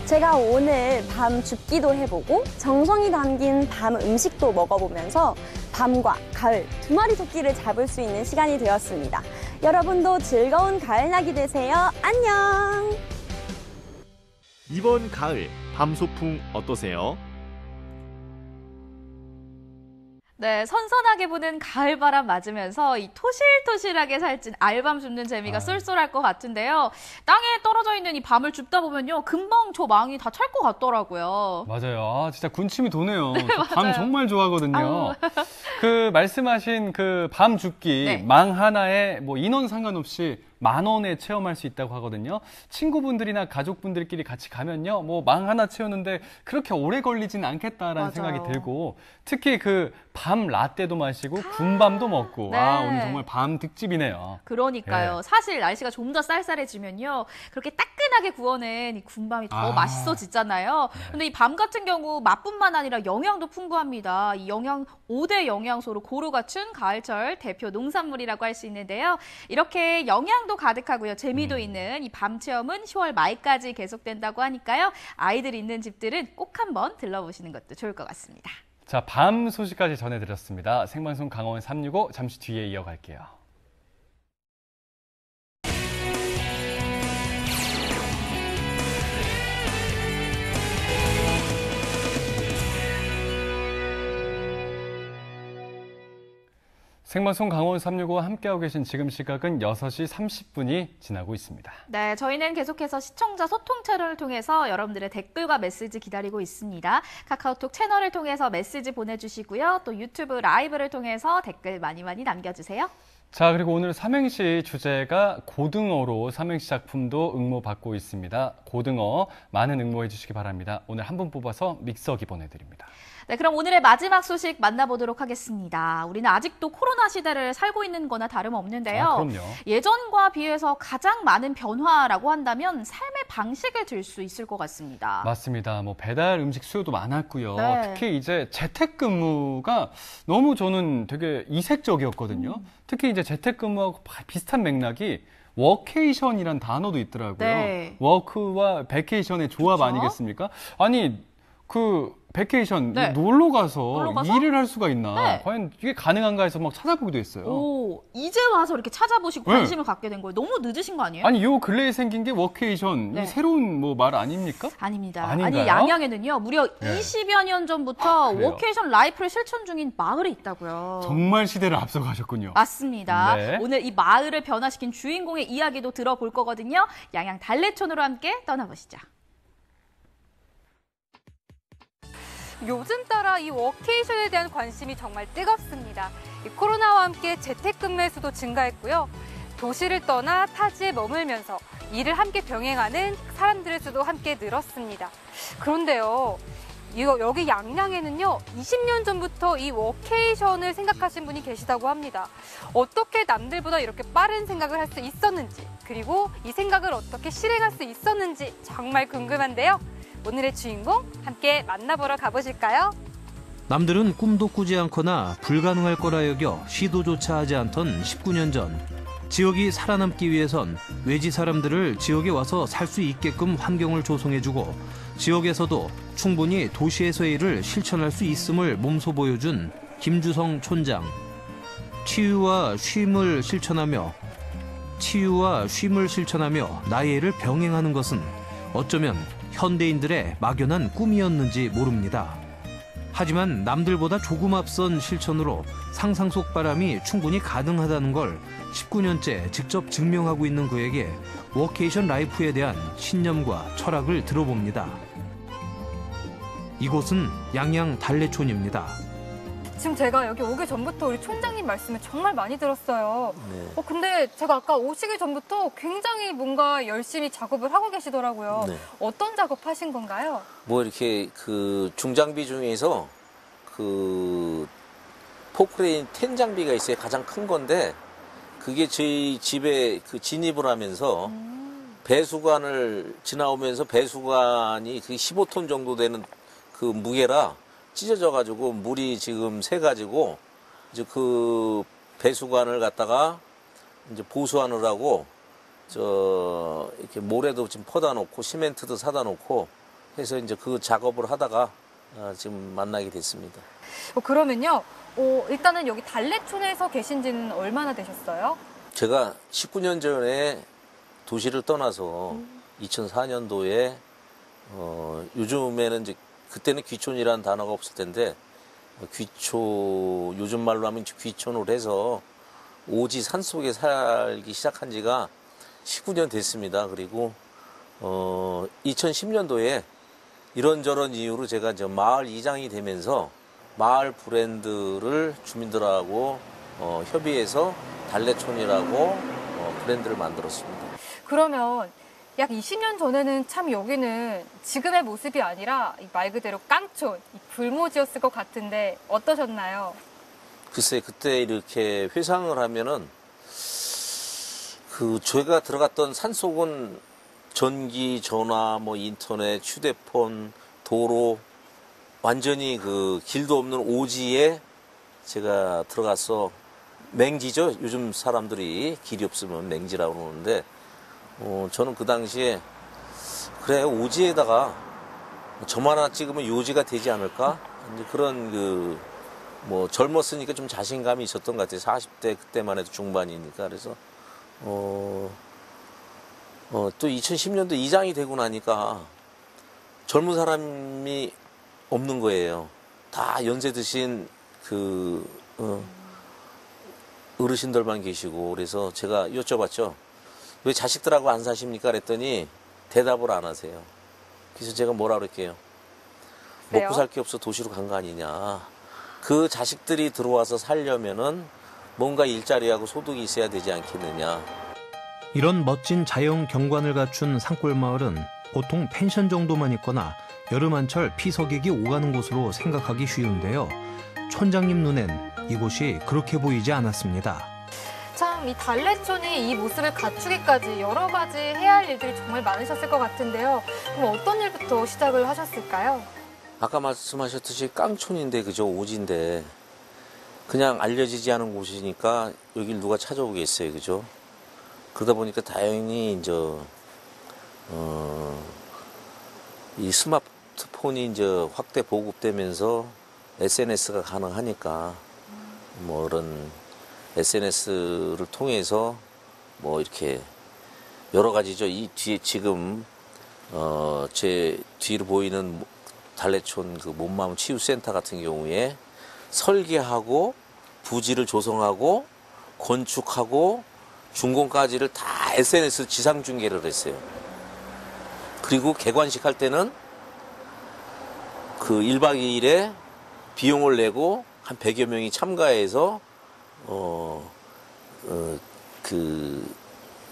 제가 오늘 밤 줍기도 해보고 정성이 담긴 밤 음식도 먹어보면서 밤과 가을 두 마리 토끼를 잡을 수 있는 시간이 되었습니다. 여러분도 즐거운 가을나기 되세요. 안녕! 이번 가을 밤 소풍 어떠세요? 네, 선선하게 부는 가을바람 맞으면서 이 토실토실하게 살찐 알밤 줍는 재미가 쏠쏠할 것 같은데요. 땅에 떨어져 있는 이 밤을 줍다 보면요. 금방 저 망이 다 찰 것 같더라고요. 맞아요. 진짜 군침이 도네요. 네, 저 밤 맞아요. 정말 좋아하거든요. 그 말씀하신 그 밤 줍기 네. 망 하나에 뭐 인원 상관없이 10,000원에 체험할 수 있다고 하거든요. 친구분들이나 가족분들끼리 같이 가면요. 뭐 망 하나 채우는데 그렇게 오래 걸리진 않겠다라는 맞아요. 생각이 들고 특히 그 밤 라떼도 마시고 군밤도 먹고 네. 오늘 정말 밤 특집이네요. 그러니까요. 예. 사실 날씨가 좀 더 쌀쌀해지면요. 그렇게 따끈하게 구워낸 이 군밤이 더 맛있어지잖아요. 근데 이 밤 같은 경우 맛뿐만 아니라 영양도 풍부합니다. 이 영양 5대 영양소로 고루 갖춘 가을철 대표 농산물이라고 할 수 있는데요. 이렇게 영양도 가득하고요. 재미도 있는 이 밤 체험은 10월 말까지 계속된다고 하니까요. 아이들 있는 집들은 꼭 한번 들러보시는 것도 좋을 것 같습니다. 자, 밤 소식까지 전해드렸습니다. 생방송 강원 365 잠시 뒤에 이어갈게요. 생방송 강원 365와 함께하고 계신 지금 시각은 6시 30분이 지나고 있습니다. 네, 저희는 계속해서 시청자 소통 채널을 통해서 여러분들의 댓글과 메시지 기다리고 있습니다. 카카오톡 채널을 통해서 메시지 보내주시고요. 또 유튜브 라이브를 통해서 댓글 많이 남겨주세요. 자, 그리고 오늘 삼행시 주제가 고등어로 삼행시 작품도 응모받고 있습니다. 고등어 많은 응모해 주시기 바랍니다. 오늘 한 분 뽑아서 믹서기 보내드립니다. 네, 그럼 오늘의 마지막 소식 만나보도록 하겠습니다. 우리는 아직도 코로나 시대를 살고 있는 거나 다름없는데요. 그럼요. 예전과 비해서 가장 많은 변화라고 한다면 삶의 방식을 들 수 있을 것 같습니다. 맞습니다. 뭐 배달 음식 수요도 많았고요. 네. 특히 이제 재택근무가 너무 저는 되게 이색적이었거든요. 특히 이제 재택근무하고 비슷한 맥락이 워케이션이란 단어도 있더라고요. 네. 워크와 베케이션의 조합 그쵸? 아니겠습니까? 아니 그 베케이션 네. 놀러 가서 놀러 일을 할 수가 있나? 네. 과연 이게 가능한가 해서 막 찾아보기도 했어요. 오, 이제 와서 이렇게 찾아보시고 네. 관심을 갖게 된 거예요. 너무 늦으신 거 아니에요? 아니 요 근래에 생긴 게 워케이션 네. 이 새로운 뭐 말 아닙니까? 아닙니다. 아닌가요? 아니 양양에는요 무려 네. 20여 년 전부터 그래요? 워케이션 라이프를 실천 중인 마을이 있다고요. 정말 시대를 앞서가셨군요. 맞습니다. 네. 오늘 이 마을을 변화시킨 주인공의 이야기도 들어볼 거거든요. 양양 달래촌으로 함께 떠나보시죠. 요즘 따라 이 워케이션에 대한 관심이 정말 뜨겁습니다. 이 코로나와 함께 재택근무의 수도 증가했고요. 도시를 떠나 타지에 머물면서 일을 함께 병행하는 사람들의 수도 함께 늘었습니다. 그런데요, 여기 양양에는요, 20년 전부터 이 워케이션을 생각하신 분이 계시다고 합니다. 어떻게 남들보다 이렇게 빠른 생각을 할 수 있었는지, 그리고 이 생각을 어떻게 실행할 수 있었는지 정말 궁금한데요. 오늘의 주인공 함께 만나보러 가보실까요? 남들은 꿈도 꾸지 않거나 불가능할 거라 여겨 시도조차 하지 않던 19년 전 지역이 살아남기 위해선 외지 사람들을 지역에 와서 살 수 있게끔 환경을 조성해주고 지역에서도 충분히 도시에서의 일을 실천할 수 있음을 몸소 보여준 김주성 촌장. 치유와 쉼을 실천하며 나의 일을 병행하는 것은 어쩌면 현대인들의 막연한 꿈이었는지 모릅니다. 하지만 남들보다 조금 앞선 실천으로 상상 속 바람이 충분히 가능하다는 걸 19년째 직접 증명하고 있는 그에게 워케이션 라이프에 대한 신념과 철학을 들어봅니다. 이곳은 양양 달래촌입니다. 지금 제가 여기 오기 전부터 우리 촌장님 말씀을 정말 많이 들었어요. 네. 근데 제가 아까 오시기 전부터 굉장히 뭔가 열심히 작업을 하고 계시더라고요. 네. 어떤 작업 하신 건가요? 뭐 이렇게 그 중장비 중에서 그 포크레인 10 장비가 있어요. 가장 큰 건데 그게 저희 집에 그 진입을 하면서 배수관을 지나오면서 배수관이 그 15톤 정도 되는 그 무게라 찢어져가지고 물이 지금 새가지고 이제 그 배수관을 갖다가 이제 보수하느라고 이렇게 모래도 지금 퍼다 놓고 시멘트도 사다 놓고 해서 이제 그 작업을 하다가 지금 만나게 됐습니다. 그러면요, 일단은 여기 달래촌에서 계신 지는 얼마나 되셨어요? 제가 19년 전에 도시를 떠나서 2004년도에 요즘에는 이제 그때는 귀촌이라는 단어가 없을 텐데 요즘 말로 하면 귀촌을 해서 오지 산속에 살기 시작한 지가 19년 됐습니다. 그리고 2010년도에 이런저런 이유로 제가 이제 마을 이장이 되면서 마을 브랜드를 주민들하고 협의해서 달래촌이라고 브랜드를 만들었습니다. 그러면 약 20년 전에는 참 여기는 지금의 모습이 아니라 말 그대로 깡촌, 불모지였을 것 같은데 어떠셨나요? 글쎄 그때 이렇게 회상을 하면은 저희가 들어갔던 산속은 전기, 전화, 뭐 인터넷, 휴대폰, 도로 완전히 그 길도 없는 오지에 제가 들어가서 맹지죠. 요즘 사람들이 길이 없으면 맹지라고 그러는데 저는 그 당시에 그래 오지에다가 점 하나 찍으면 요지가 되지 않을까? 이제 그런 뭐 젊었으니까 좀 자신감이 있었던 것 같아요. 40대 그때만 해도 중반이니까. 그래서 또 2010년도 이장이 되고 나니까 젊은 사람이 없는 거예요. 다 연세 드신 어르신들만 계시고. 그래서 제가 여쭤봤죠. 왜 자식들하고 안 사십니까? 그랬더니 대답을 안 하세요. 그래서 제가 뭐라 그럴게요. 먹고 살 게 없어 도시로 간 거 아니냐. 그 자식들이 들어와서 살려면은 뭔가 일자리하고 소득이 있어야 되지 않겠느냐. 이런 멋진 자연 경관을 갖춘 산골 마을은 보통 펜션 정도만 있거나 여름 한철 피서객이 오가는 곳으로 생각하기 쉬운데요. 촌장님 눈엔 이곳이 그렇게 보이지 않았습니다. 참 이 달래촌이 이 모습을 갖추기까지 여러 가지 해야 할 일들이 정말 많으셨을 것 같은데요. 그럼 어떤 일부터 시작을 하셨을까요? 아까 말씀하셨듯이 깡촌인데 그죠? 오지인데 그냥 알려지지 않은 곳이니까 여길 누가 찾아오겠어요, 그죠? 그러다 보니까 다행히 이제 이 스마트폰이 이제 확대 보급되면서 SNS가 가능하니까 뭐 이런 SNS를 통해서 뭐 이렇게 여러 가지죠. 이 뒤에 지금 제 뒤로 보이는 달래촌 그 몸마음 치유센터 같은 경우에 설계하고 부지를 조성하고 건축하고 준공까지를 다 SNS 지상 중계를 했어요. 그리고 개관식 할 때는 그 1박 2일에 비용을 내고 한 100여 명이 참가해서 그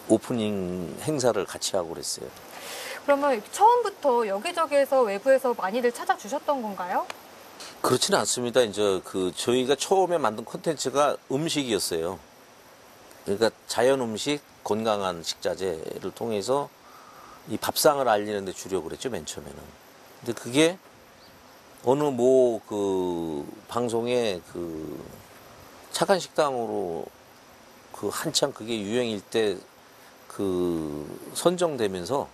오프닝 행사를 같이 하고 그랬어요. 그러면 처음부터 여기저기에서 외부에서 많이들 찾아주셨던 건가요? 그렇지는 않습니다. 이제 저희가 처음에 만든 콘텐츠가 음식이었어요. 그러니까 자연 음식, 건강한 식자재를 통해서 이 밥상을 알리는 데 주려고 그랬죠, 맨 처음에는. 근데 그게 어느 그 방송에 그 착한 식당으로 그 한창 그게 유행일 때 그 선정되면서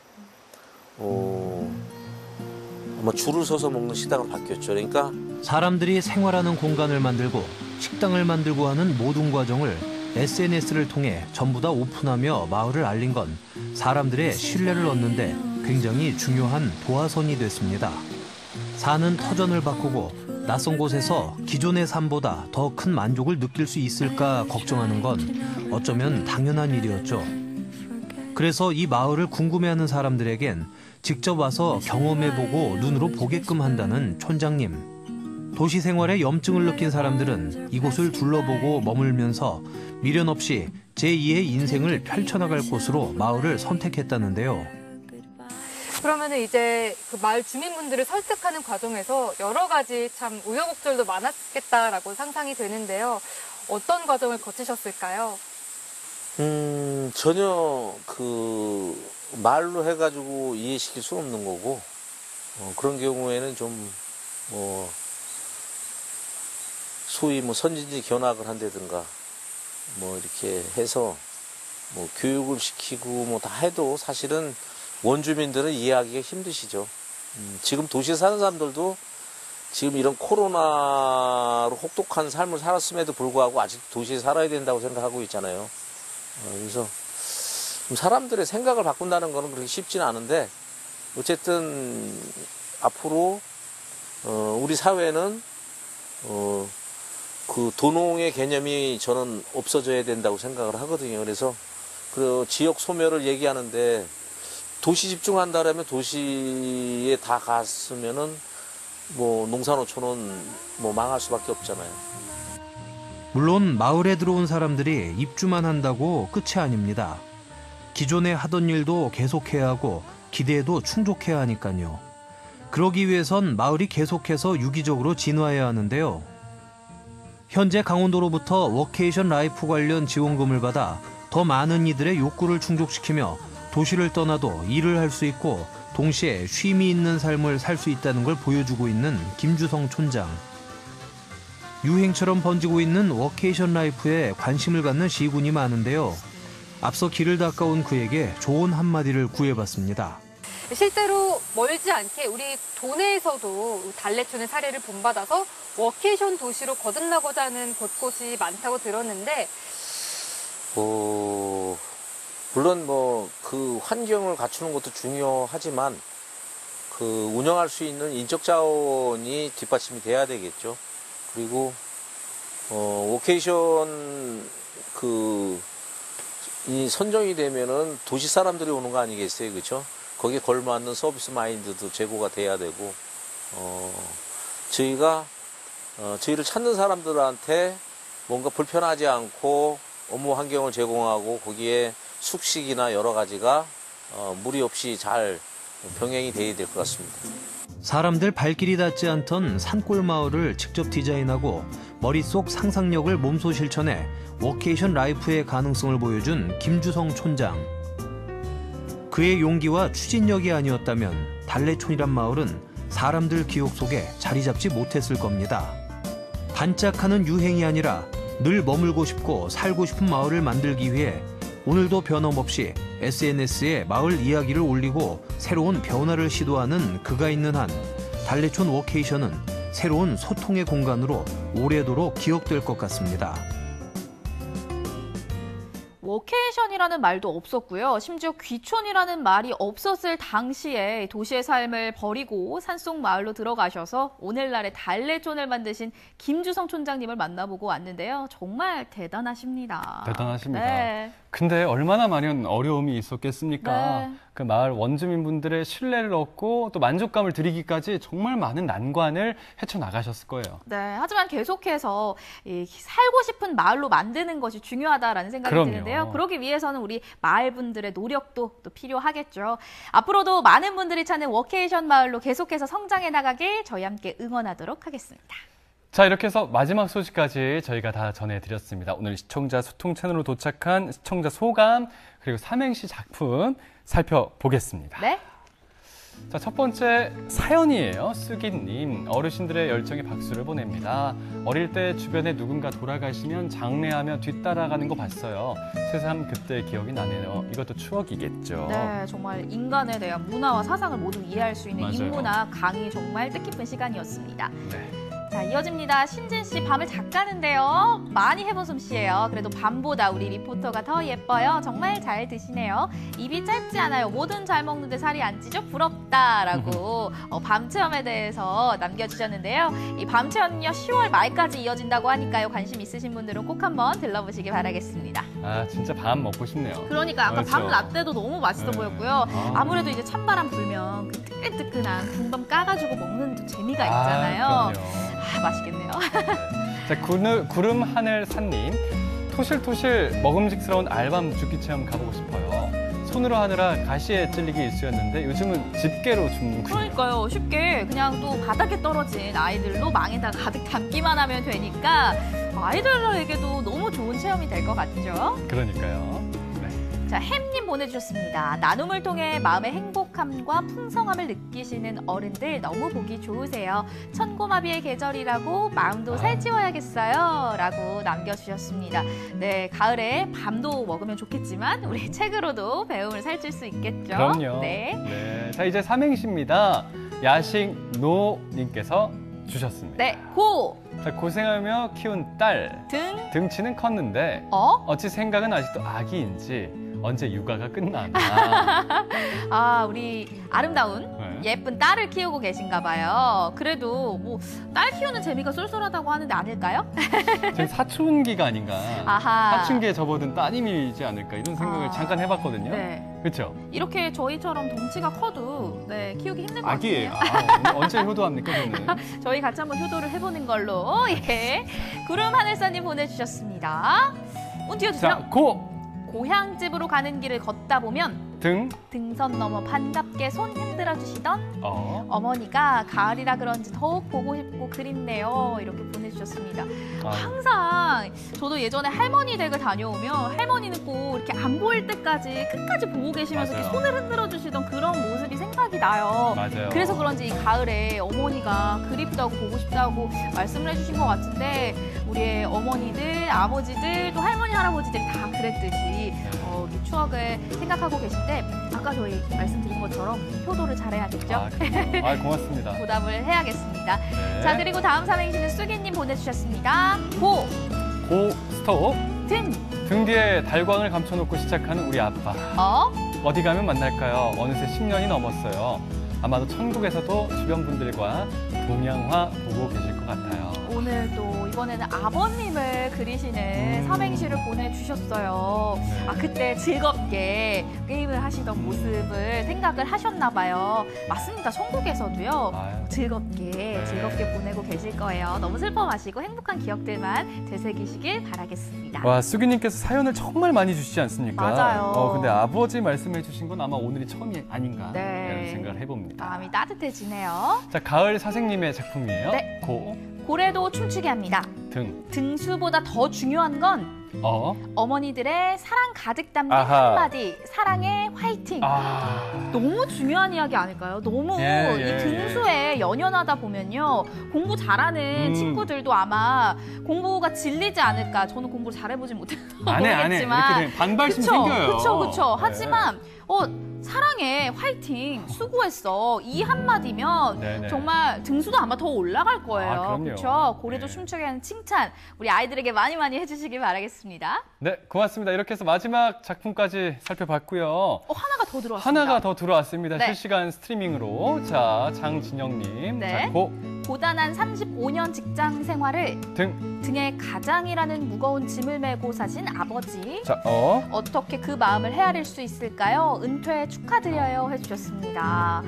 아마 줄을 서서 먹는 식당으로 바뀌었죠. 그러니까 사람들이 생활하는 공간을 만들고 식당을 만들고 하는 모든 과정을 SNS를 통해 전부 다 오픈하며 마을을 알린 건 사람들의 신뢰를 얻는데 굉장히 중요한 도화선이 됐습니다. 사는 터전을 바꾸고 낯선 곳에서 기존의 삶보다 더 큰 만족을 느낄 수 있을까 걱정하는 건 어쩌면 당연한 일이었죠. 그래서 이 마을을 궁금해하는 사람들에겐 직접 와서 경험해보고 눈으로 보게끔 한다는 촌장님. 도시 생활에 염증을 느낀 사람들은 이곳을 둘러보고 머물면서 미련 없이 제2의 인생을 펼쳐나갈 곳으로 마을을 선택했다는데요. 그러면은 이제 그 마을 주민분들을 설득하는 과정에서 여러 가지 참 우여곡절도 많았겠다라고 상상이 되는데요. 어떤 과정을 거치셨을까요? 전혀 그 말로 해가지고 이해시킬 수 없는 거고 그런 경우에는 좀 뭐 소위 뭐 선진지 견학을 한다든가 뭐 이렇게 해서 뭐 교육을 시키고 뭐 다 해도 사실은 원주민들은 이해하기가 힘드시죠. 지금 도시에 사는 사람들도 지금 이런 코로나로 혹독한 삶을 살았음에도 불구하고 아직 도시에 살아야 된다고 생각하고 있잖아요. 그래서 사람들의 생각을 바꾼다는 거는 그렇게 쉽지는 않은데 어쨌든 앞으로 우리 사회는 그 도농의 개념이 저는 없어져야 된다고 생각을 하거든요. 그래서 그 지역 소멸을 얘기하는데 도시 집중한다라면 도시에 다 갔으면은 뭐 농산어촌은 뭐 망할 수밖에 없잖아요. 물론 마을에 들어온 사람들이 입주만 한다고 끝이 아닙니다. 기존에 하던 일도 계속해야 하고 기대에도 충족해야 하니까요. 그러기 위해선 마을이 계속해서 유기적으로 진화해야 하는데요. 현재 강원도로부터 워케이션 라이프 관련 지원금을 받아 더 많은 이들의 욕구를 충족시키며 도시를 떠나도 일을 할 수 있고 동시에 쉼이 있는 삶을 살 수 있다는 걸 보여주고 있는 김주성 촌장. 유행처럼 번지고 있는 워케이션 라이프에 관심을 갖는 시군이 많은데요. 앞서 길을 닦아온 그에게 좋은 한마디를 구해봤습니다. 실제로 멀지 않게 우리 도내에서도 달래촌의 사례를 본받아서 워케이션 도시로 거듭나고자 하는 곳곳이 많다고 들었는데 물론 뭐 그 환경을 갖추는 것도 중요하지만 그 운영할 수 있는 인적 자원이 뒷받침이 돼야 되겠죠. 그리고 워케이션 이 선정이 되면은 도시 사람들이 오는 거 아니겠어요, 그렇죠? 거기에 걸맞는 서비스 마인드도 제고가 돼야 되고 저희를 찾는 사람들한테 뭔가 불편하지 않고 업무 환경을 제공하고 거기에 숙식이나 여러 가지가 무리 없이 잘 병행이 돼야 될 것 같습니다. 사람들 발길이 닿지 않던 산골 마을을 직접 디자인하고 머릿속 상상력을 몸소 실천해 워케이션 라이프의 가능성을 보여준 김주성 촌장. 그의 용기와 추진력이 아니었다면 달래촌이란 마을은 사람들 기억 속에 자리 잡지 못했을 겁니다. 반짝하는 유행이 아니라 늘 머물고 싶고 살고 싶은 마을을 만들기 위해 오늘도 변함없이 SNS에 마을 이야기를 올리고 새로운 변화를 시도하는 그가 있는 한 달래촌 워케이션은 새로운 소통의 공간으로 오래도록 기억될 것 같습니다. 워케이션이라는 말도 없었고요. 심지어 귀촌이라는 말이 없었을 당시에 도시의 삶을 버리고 산속 마을로 들어가셔서 오늘날의 달래촌을 만드신 김주성 촌장님을 만나보고 왔는데요. 정말 대단하십니다. 대단하십니다. 네. 근데 얼마나 많은 어려움이 있었겠습니까? 네. 그 마을 원주민분들의 신뢰를 얻고 또 만족감을 드리기까지 정말 많은 난관을 헤쳐나가셨을 거예요. 네, 하지만 계속해서 살고 싶은 마을로 만드는 것이 중요하다라는 생각이 그럼요. 드는데요. 그러기 위해서는 우리 마을 분들의 노력도 또 필요하겠죠. 앞으로도 많은 분들이 찾는 워케이션 마을로 계속해서 성장해 나가길 저희 함께 응원하도록 하겠습니다. 자, 이렇게 해서 마지막 소식까지 저희가 다 전해드렸습니다. 오늘 시청자 소통 채널로 도착한 시청자 소감 그리고 삼행시 작품 살펴보겠습니다. 네. 자, 첫 번째 사연이에요. 쓰기님. 어르신들의 열정에 박수를 보냅니다. 어릴 때 주변에 누군가 돌아가시면 장례하며 뒤따라가는 거 봤어요. 새삼 그때 기억이 나네요. 이것도 추억이겠죠. 네, 정말 인간에 대한 문화와 사상을 모두 이해할 수 있는 맞아요. 인문학 강의 정말 뜻깊은 시간이었습니다. 네. 자, 이어집니다. 신진 씨 밤을 작가는데요. 많이 해본 솜씨예요. 그래도 밤보다 우리 리포터가 더 예뻐요. 정말 잘 드시네요. 입이 짧지 않아요. 뭐든 잘 먹는데 살이 안 찌죠? 부럽다라고 밤 체험에 대해서 남겨주셨는데요. 이 밤 체험은요 10월 말까지 이어진다고 하니까요. 관심 있으신 분들은 꼭 한번 들러보시기 바라겠습니다. 아, 진짜 밤 먹고 싶네요. 그러니까 아까 그렇죠. 밤 라떼도 너무 맛있어 네. 보였고요. 아. 아무래도 이제 찬바람 불면 그 뜨끈뜨끈한 붕밤 까가지고 먹는 또 재미가 있잖아요. 그럼요. 맛있겠네요. 자, 구름 하늘 산님. 토실토실 먹음직스러운 알밤 죽기 체험 가보고 싶어요. 손으로 하느라 가시에 찔리기 일쑤였는데 요즘은 집게로 줍는군요. 그러니까요. 쉽게 그냥 또 바닥에 떨어진 아이들로 망에다가 가득 담기만 하면 되니까 아이들에게도 너무 좋은 체험이 될 것 같죠? 그러니까요. 자, 햄님 보내주셨습니다. 나눔을 통해 마음의 행복함과 풍성함을 느끼시는 어른들 너무 보기 좋으세요. 천고마비의 계절이라고 마음도 살찌워야겠어요. 라고 남겨주셨습니다. 네, 가을에 밤도 먹으면 좋겠지만 우리 책으로도 배움을 살찔 수 있겠죠? 그럼요. 네. 네. 자, 이제 삼행시입니다. 야식노님께서 주셨습니다. 네, 고! 자, 고생하며 키운 딸. 등치는 컸는데 어찌 생각은 아직도 아기인지 언제 육아가 끝나나. 아, 우리 아름다운 네. 예쁜 딸을 키우고 계신가 봐요. 그래도 뭐 딸 키우는 재미가 쏠쏠하다고 하는데 아닐까요? 지금 사춘기가 아닌가. 아하. 사춘기에 접어든 따님이지 않을까 이런 생각을 잠깐 해봤거든요. 네. 그렇죠? 이렇게 저희처럼 덩치가 커도 네, 키우기 힘들 것 아기예요. 같아요. 언제 효도합니까, 저는? 저희 같이 한번 효도를 해보는 걸로. 예. 구름 하늘사님 보내주셨습니다. 운 띄워주세요. 자, 고향집으로 가는 길을 걷다 보면 등선 넘어 반갑게 손 흔들어 주시던 어머니가 가을이라 그런지 더욱 보고 싶고 그립네요. 이렇게 보내주셨습니다. 항상 저도 예전에 할머니 댁을 다녀오면 할머니는 꼭 이렇게 안 보일 때까지 끝까지 보고 계시면서 이렇게 손을 흔들어 주시던 그런 모습이 생각이 나요. 맞아요. 그래서 그런지 이 가을에 어머니가 그립다고 보고 싶다고 말씀을 해주신 것 같은데 우리의 어머니들, 아버지들, 또 할머니, 할아버지들이 다 그랬듯이 우리 추억을 생각하고 계신데 아까 저희 말씀드린 것처럼 효도를 잘해야겠죠? 아, 고맙습니다. 보답을 해야겠습니다. 네. 자, 그리고 다음 삼행시는 쑥이님 보내주셨습니다. 고 스톱. 등 뒤에 달광을 감춰놓고 시작하는 우리 아빠. 어디 가면 만날까요? 어느새 10년이 넘었어요. 아마도 천국에서도 주변 분들과 동양화 보고 계실 것 같아요. 오늘도 이번에는 아버님을 그리시는 삼행시를 보내주셨어요. 아, 그때 즐겁게 게임을 하시던 모습을 생각을 하셨나 봐요. 맞습니다. 천국에서도요. 즐겁게 보내고 계실 거예요. 너무 슬퍼 마시고 행복한 기억들만 되새기시길 바라겠습니다. 와, 수기님께서 사연을 정말 많이 주시지 않습니까? 맞아요. 근데 아버지 말씀해 주신 건 아마 오늘이 처음이 아닌가 네. 이런 생각을 해봅니다. 마음이 따뜻해지네요. 자, 가을 사생님의 작품이에요. 네. 고래도 춤추게 합니다. 등수보다 더 중요한 건 어머니들의 사랑 가득 담긴 아하. 한마디, 사랑의 화이팅. 너무 중요한 이야기 아닐까요? 너무 예, 이 등수에 연연하다 보면요. 공부 잘하는 친구들도 아마 공부가 질리지 않을까. 저는 공부를 잘해보진 못해서 안 해. 모르겠지만. 이렇게 되면 반발심 생겨요. 그쵸. 네. 하지만 사랑해, 화이팅, 수고했어. 이 한마디면 네네. 정말 등수도 아마 더 올라갈 거예요. 그럼요. 그렇죠? 고래도 춤추게 하는 칭찬 우리 아이들에게 많이 해주시길 바라겠습니다. 네, 고맙습니다. 이렇게 해서 마지막 작품까지 살펴봤고요. 하나가 더 들어왔습니다. 하나가 더 들어왔습니다. 네. 실시간 스트리밍으로. 자, 장진영님. 네. 자, 고단한 35년 직장 생활을 등에 가장이라는 무거운 짐을 메고 사신 아버지. 자, 어떻게 그 마음을 헤아릴 수 있을까요? 은퇴 축하드려요 해주셨습니다.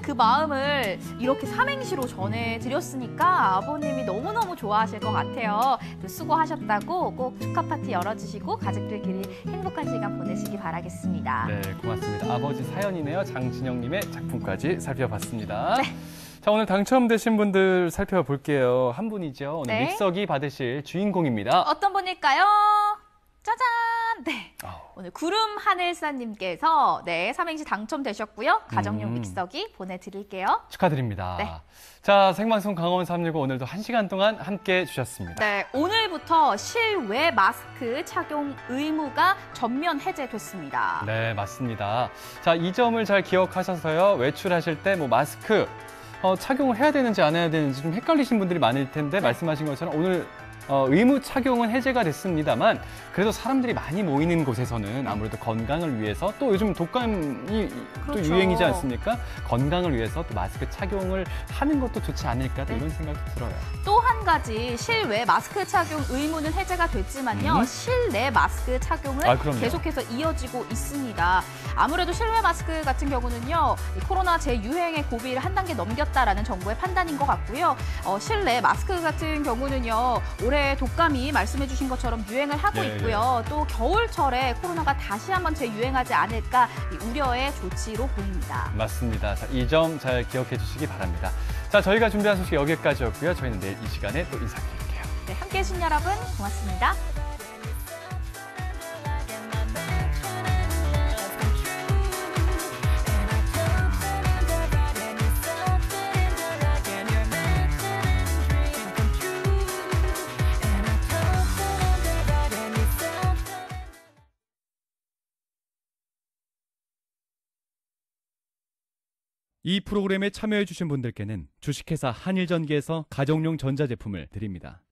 그 마음을 이렇게 삼행시로 전해드렸으니까 아버님이 너무너무 좋아하실 것 같아요. 또 수고하셨다고 꼭 축하 파티 열어주시고 가족들끼리 행복한 시간 보내시기 바라겠습니다. 네, 고맙습니다. 아버지 사연이네요. 장진영님의 작품까지 살펴봤습니다. 네. 자, 오늘 당첨되신 분들 살펴볼게요. 한 분이죠. 오늘 네. 믹서기 받으실 주인공입니다. 어떤 분일까요? 짜잔! 네. 오늘 구름 하늘사님께서 네, 삼행시 당첨되셨고요. 가정용 믹서기 보내드릴게요. 축하드립니다. 네. 자, 생방송 강원 365 오늘도 1시간 동안 함께 해주셨습니다. 네, 오늘부터 실외 마스크 착용 의무가 전면 해제됐습니다. 네, 맞습니다. 자, 이 점을 잘 기억하셔서요. 외출하실 때 뭐 마스크 착용을 해야 되는지 안 해야 되는지 좀 헷갈리신 분들이 많을 텐데 말씀하신 것처럼 오늘 의무 착용은 해제가 됐습니다만 그래도 사람들이 많이 모이는 곳에서는 아무래도 건강을 위해서 또 요즘 독감이 또 그렇죠. 유행이지 않습니까? 건강을 위해서 또 마스크 착용을 하는 것도 좋지 않을까 이런 생각도 들어요. 또 한 가지 실외 마스크 착용 의무는 해제가 됐지만요. 실내 마스크 착용은 그럼요. 계속해서 이어지고 있습니다. 아무래도 실외 마스크 같은 경우는요. 이 코로나 재유행의 고비를 한 단계 넘겼다라는 정부의 판단인 것 같고요. 실내 마스크 같은 경우는요. 올해 독감이 말씀해 주신 것처럼 유행을 하고 있고요. 또 겨울철에 코로나가 다시 한번 재유행하지 않을까 이 우려의 조치로 보입니다. 맞습니다. 자, 이 점 잘 기억해 주시기 바랍니다. 자, 저희가 준비한 소식 여기까지였고요. 저희는 내일 이 시간에 또 인사드릴게요. 네, 함께해 주신 여러분 고맙습니다. 이 프로그램에 참여해주신 분들께는 주식회사 한일전기에서 가정용 전자제품을 드립니다.